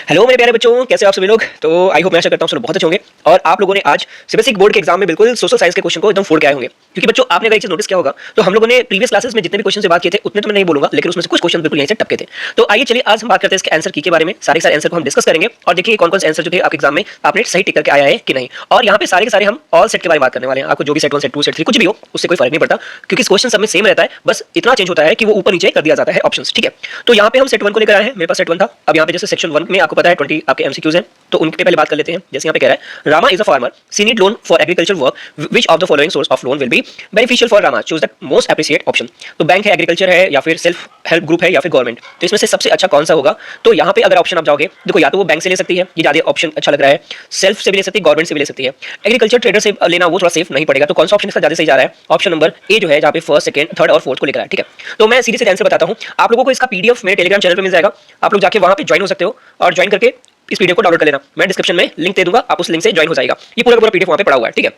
Hello मेरे प्यारे बच्चों, कैसे आप सभी लोग। तो आई होप मैं आशा करता हूँ सब लोग बहुत अच्छे होंगे। और आप लोगों ने आज सीबीएसई बोर्ड के एग्जाम में बिल्कुल सोशल साइंस के क्वेश्चन को एकदम फोड़ के आए होंगे। क्योंकि बच्चों आपने अगर एक चीज नोटिस किया होगा तो हम लोगों ने प्रीवियस क्लासेस में जितने भी क्वेश्चन से बात किए थे उतने तो मैं नहीं बोलूंगा, लेकिन उसमें से कुछ क्वेश्चन बिल्कुल यहीं से टपके थे। तो आइए चलिए आज हम बात करते हैं इसके आंसर की के बारे में। सारे सारे आंसर को हम डिस्कस करेंगे और देखिए कौन कौन से आंसर जो थे आपके एग्जाम में आपने सही टिक करके आया है कि नहीं। और यहाँ पे सारे के सारे हम ऑल सेट के बारे में बात करने वाले हैं। आपको जो भी सेट 1 सेट 2 सेट 3 कुछ भी हो उससे कोई फर्क नहीं पड़ता, क्योंकि क्वेश्चन सब में सेम रहता है, बस इतना चेंज होता है कि वो ऊपर नीचे कर दिया जाता है ऑप्शंस। ठीक है, तो यहाँ पे हम सेट 1 को लेकर आए हैं। मेरे पास सेट 1 था। अब यहाँ पे जैसे सेक्शन 1 में आपको पता है 20 आपके एमसीक्यूज हैं, तो उनके पहले बात कर लेते हैं। जैसे यहाँ पे कह रहा है Rama is a farmer, she need loan for agriculture work, which of the following source of loan will be beneficial for Rama, choose the most appreciate option. तो बैंक है, एग्रीकल्चर है, या फिर सेल्फ हेल्प ग्रुप है, या फिर गवर्नमेंट, तो इसमें से सबसे अच्छा कौन सा होगा। तो यहाँ पे अगर ऑप्शन आप जाओगे, देखो या तो वो बैंक से ले सकती है, ये ज्यादा ऑप्शन अच्छा लग रहा है, सेल्फ से भी ले सकती है, गवर्नमेंट से भी ले सकती है, एग्रीकल्चर ट्रेडर से लेना वो थोड़ा सेफ नहीं पड़ेगा। तो कौन सा ऑप्शन इसका ज्यादा सही जा रहा है, ऑप्शन नंबर ए जो है, जहाँ पे फर्स्ट सेकंड थर्ड और फोर्थ को लेकर है। ठीक है, तो मैं सीधे से आंसर बताता हूँ आप लोगों को। इसका पीडीएफ मेरे टेलीग्राम चैनल पर मिल जाएगा, आप लोग जाके वहां पे ज्वाइन हो सकते हो और ज्वाइन करके इस पीडीएफ को डाउनलोड कर लेना। मैं डिस्क्रिप्शन में लिंक दे दूंगा, आप उस लिंक से ज्वाइन हो जाएगा। ये पूरा का पूरा पीडीएफ वहां पे पड़ा हुआ है। ठीक है,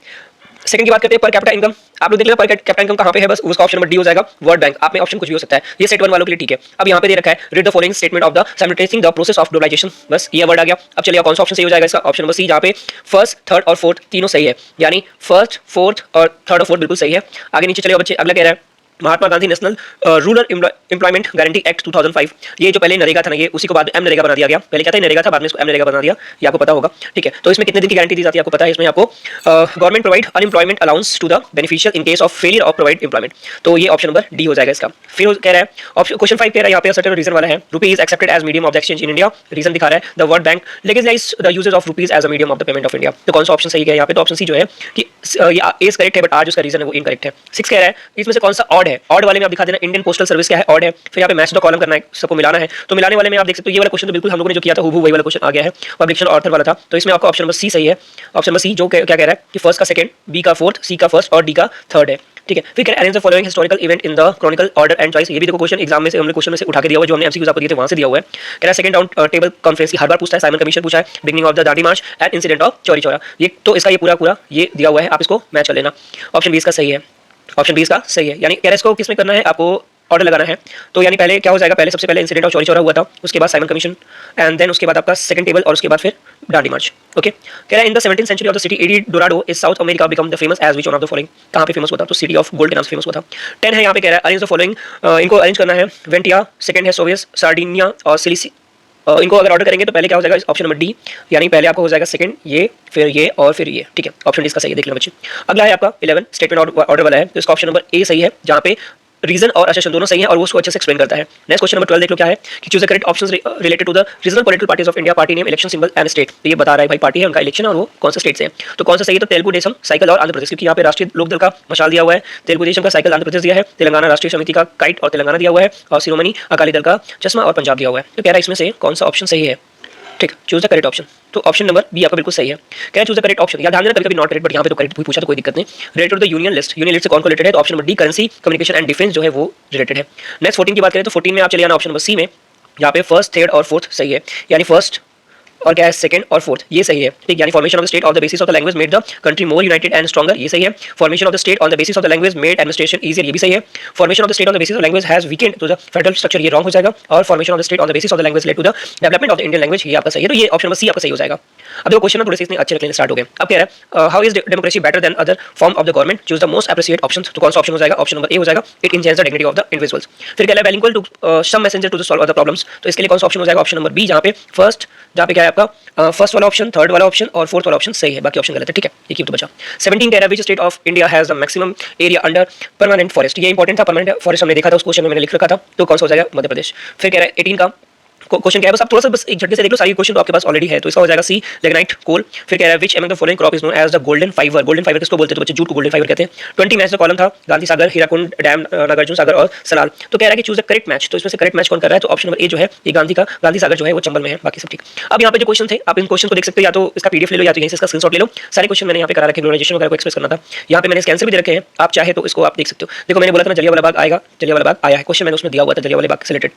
सेकंड की बात करते हैं पर कैपिटा इनकम। आप लोग देख लेना पर कैपिटा इनकम कहां पे है, बस उसका ऑप्शन नंबर डी हो जाएगा। वर्ल्ड बैंक, आप में ऑप्शन कुछ भी हो सकता है, ये सेट 1 वालों के लिए ठीक है। अब यहां पे दे रखा है read the following statement of the simultaneous the process of globalisation, बस ये वर्ड आ गया। अब चलिए कौन सा ऑप्शन सही हो जाएगा इसका, ऑप्शन नंबर सी, जहां पे फर्स्ट थर्ड और फोर्थ तीनों सही है, यानी फर्स्ट फोर्थ और थर्ड और फोर्थ बिल्कुल सही है। आगे नीचे चलिए बच्चे, अगला कह रहा है Mahatma Gandhi national rural employment guarantee act 2005, ये जो पहले नरेगा था ना, ये उसी को बाद एम नरेगा बना दिया गया। पहले क्या था, नरेगा था, बाद में इसको एम नरेगा बना दिया, ये आपको पता होगा। ठीक है, तो इसमें कितने दिन की गारंटी दी जाती है आपको पता है। इसमें आपको government provide unemployment allowance to the beneficial in case of failure of provide employment, तो ये ऑप्शन नंबर डी हो जाएगा इसका। फिर कह रहा है ऑप्शन क्वेश्चन 5 कह रहा है यहाँ पे सर्टेन रीजन वाला है, rupee is accepted as medium of the exchange in India, reason दिखा रहा है the World Bank legislise the usage of rupees as a medium of the payment of India. तो कौन सा ऑप्शन सही है यहाँ पे, तो ऑप्शन सी जो है कि ये ए करेक्ट है, बट आज उसका रीजन है वो इनकरेक्ट है। 6 कह रहा है इसमें से कौन सा ऑड है, ऑड वाले में आप दिखा देना इंडियन पोस्टल सर्विस क्या है, ऑड है। फिर यहाँ पे मैच द कॉलम करना है, सबको मिलाना है, तो मिलाने वाले में आप देख सकते हो ये वाला क्वेश्चन तो बिल्कुल हम लोगों ने जो किया था वो वही वाला क्वेश्चन आ गया है, पब्लिकेशन ऑथर वाला था। तो इसमें आपका ऑप्शन नंबर सी सही है। ऑप्शन नंबर सी जो क्या कह रहा है कि फर्स्ट का सेकंड, बी का फोर्थ, सी का फर्स्ट और डी का थर्ड है। ठीक है, फिर arrange the following historical event in the Chronicle order and choice, ये भी देखो क्वेश्चन एग्जाम में से हमने क्वेश्चन में से उठा के दिया हुआ है, जो हमने एमसीक्यूज आपको दिए थे वहां से दिया हुआ है। कह रहा है सेकंड राउंड टेबल कॉन्फ्रेंस की हर बार पूछता है, साइमन कमीशन पूछा है, beginning of the Dandi March and incident of Chauri Chaura, ये तो इसका ये पूरा ये दिया हुआ है, आप इसको मैच कर लेना। ऑप्शन 20 का सही है, ऑप्शन 20 का सही है, यानी कह रहा है इसको किसमें करना है, आपको ऑर्डर लगाना है। तो यानी पहले क्या हो जाएगा, पहले सबसे पहले इंसिडेंट ऑफ चौरी चौरा हुआ था, उसके बाद साइमन कमीशन एंड देन उसके बाद आपका सेकंड टेबल और उसके बाद फिर दांडी मार्च। ओके, कह रहा है in the 17th century of the city El Dorado is South America become the famous as which one of the following, कहां पे फेमस हुआ था, तो सिटी ऑफ गोल्ड के नाम से फेमस हुआ था। 10 है यहाँ पे कह रहा है अरेंज द फॉलोइंग, इनको अरेंज करना है, वेंटिया, सेकंड है सोवियस, सार्डिनिया और सिलिसी, इनको अगर ऑर्डर करेंगे तो पहले क्या हो जाएगा, ऑप्शन नंबर डी, यानी पहले आपको हो जाएगा सेकंड ये, फिर ये और फिर ये। ठीक है, ऑप्शन डी इसका सही है, देख लो बच्चे। अगला है आपका 11 स्टेटमेंट ऑर्डर वाला है, तो इसका ऑप्शन नंबर ए सही है, जहां पे रीजन और असर्शन दोनों सही है और वो उसको अच्छे से एक्सप्लेन करता है। नेक्स्ट क्वेश्चन नंबर 12 देख लो क्या है कि choose the correct options related to the regional political parties of India, party name, election symbol and state. तो ये बता रहा है भाई पार्टी है, उनका इलेक्शन और वो कौन सा स्टेट से है। तो कौन सा सही है, तो तेलुगु देशम, साइकिल और आंध्र प्रदेश, क्योंकि यहाँ पे राष्ट्रीय लोकदल का मशाल दिया हुआ है, तेलुगु देशम का साइकिल आंध्र प्रदेश दिया है, तेलंगाना राष्ट्रीय समिति का काइट और तेलंगाना दिया हुआ है, और शिरोमणि अकाली दल का चश्मा और पंजाब दिया हुआ है। तो कह रहा है इसमें से कौन सा ऑप्शन सही है। ठीक, चूज द करेक्ट ऑप्शन, तो ऑप्शन नंबर बी आपका बिल्कुल सही है। क्या चूज द करेक्ट ऑप्शन, या ध्यान देना कभी-कभी नॉट करेक्ट, बट यहाँ पे तो करेक्ट भी पूछा तो कोई दिक्कत नहीं। Related to the union list, union list से कौन को रिलेटेड है, तो option number D currency communication and defence जो है वो रिलेटेड है। नेक्स्ट 14 की बात करें तो 14 में आप चले जाना ऑप्शन नंबर सी में, यहाँ पे फर्स्ट थर्ड और फोर्थ सही है, यानी फर्स्ट और क्या है सेकंड और फोर्थ ये सही है। ठीक, यानी formation of the state on the basis of the language made the country more united and stronger, ये सही है। Formation of the state on the basis of the language made administration easier, ये भी सही है। Formation of the state on the basis of language has weakened to the federal structure, ये wrong हो जाएगा। और formation of the state on the basis of the language led to the development of the Indian language, ये आपका सही है। तो ये ऑप्शन नंबर सी आपका सही हो जाएगा। अब देखो क्वेश्चन थोड़े से इसने अच्छे रखने स्टार्ट हो गए। अब कह रहा है how is democracy better than other form of the government, choose the most appreciate option, तो कौन सा ऑप्शन हो जाएगा, ऑप्शन नंबर ए हो जाएगा, it enhances the dignity of the individuals. फिर कह रहा है bilingual to some messenger to solve the problems, तो इसके लिए कौन सा ऑप्शन हो जाएगा, ऑप्शन नंबर बी, जहां पे फर्स्ट, जहां पे क्या है आपका फर्स्ट वाला ऑप्शन, थर्ड वाला ऑप्शन और फोर्थ वाला ऑप्शन सही है, बाकी ऑप्शन गलत है। ठीक है, एक ही तो बचा। 17 कह रहा है which state of India has the maximum area under permanent forest, ये इंपॉर्टेंट था, परमानेंट फॉरेस्ट हमने देखा था उस क्वेश्चन में मैंने लिख रखा था, तो कौन सा हो जाएगा, मध्य प्रदेश। फिर कह रहा है 18 का क्वेश्चन क्या है, बस आप थोड़ा सा बस एक झटके से देख लो, सारी क्वेश्चन तो आपके पास ऑलरेडी है, तो इसका हो जाएगा सी लिग्नाइट कोल। फिर कह रहा है which among the following crop is known as the golden fibre, golden fibre किसको बोलते हैं, तो बच्चे जूट को गोल्डन फाइबर कहते हैं। 20 मैच द कॉलम था गांधी सागर, हीराकुंड डैम, नागार्जुन सागर और सलाल, तो कह रहा है कि चूज द करेक्ट मैच, तो इसमें से करेक्ट मैच कौन कर रहा है, तो ऑप्शन नंबर ए जो है ये गांधी सागर जो है वो चंबल में है, बाकी सब ठीक। अब यहाँ पे जो क्वेश्चन थे आप इन क्वेश्चन को देख सकते हो, या तो इसका पीडीएफ ले लो या तो यहीं से इसका स्क्रीनशॉट ले लो, सारे क्वेश्चन मैंने यहाँ पे करा रखे, ग्लोबलाइजेशन वगैरह को एक्सप्रेस करना था, यहाँ पे मैंने इसके आंसर भी दे रखे हैं, आप चाहे तो इसको आप देख सकते हो। देखो मैंने बोला था ना जलियांवाला बाग आएगा, जलियांवाला बाग आया है, क्वेश्चन मैंने उसमें दिया हुआ था जलियांवाला बाग से रिलेटेड।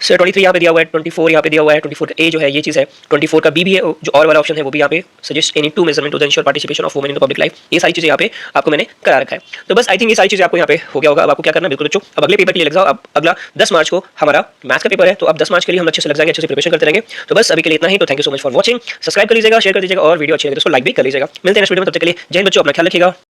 सर 23 यहाँ पे दिया हुआ है, 24 यहाँ पे दिया हुआ है, 24 का ए जो है ये चीज़ है, 24 का बी भी है, जो और वाला ऑप्शन है वो भी यहाँ पे suggest any two measurement to the ensure participation of women in the public life, ये सारी चीज़ें यहाँ पे आपको मैंने करा रखा है। तो बस आई थिंक ये सारी चीज़ें आपको यहाँ पे हो गया होगा। अब आपको क्या करना है बिल्कुल बच्चों, अब अगले पेपर के लिए लग जाओ। अब अगला 10 मार्च को हमारा मैथ्स का पेपर है, तो अब 10 मार्च के लिए हम अच्छे से लग जाएंगे, अच्छे से प्रिपरेशन करते रहेंगे। तो बस अभी के लिए इतना ही। तो thank you so much for watching, subscribe कर लीजिएगा, शेयर कर दीजिएगा और वीडियो अच्छी लगे तो उसको लाइक भी कर लीजिएगा। मिलते हैं नेक्स्ट वीडियो में, तब तक के लिए जय हिंद बच्चों, अपना ख्याल रखिएगा।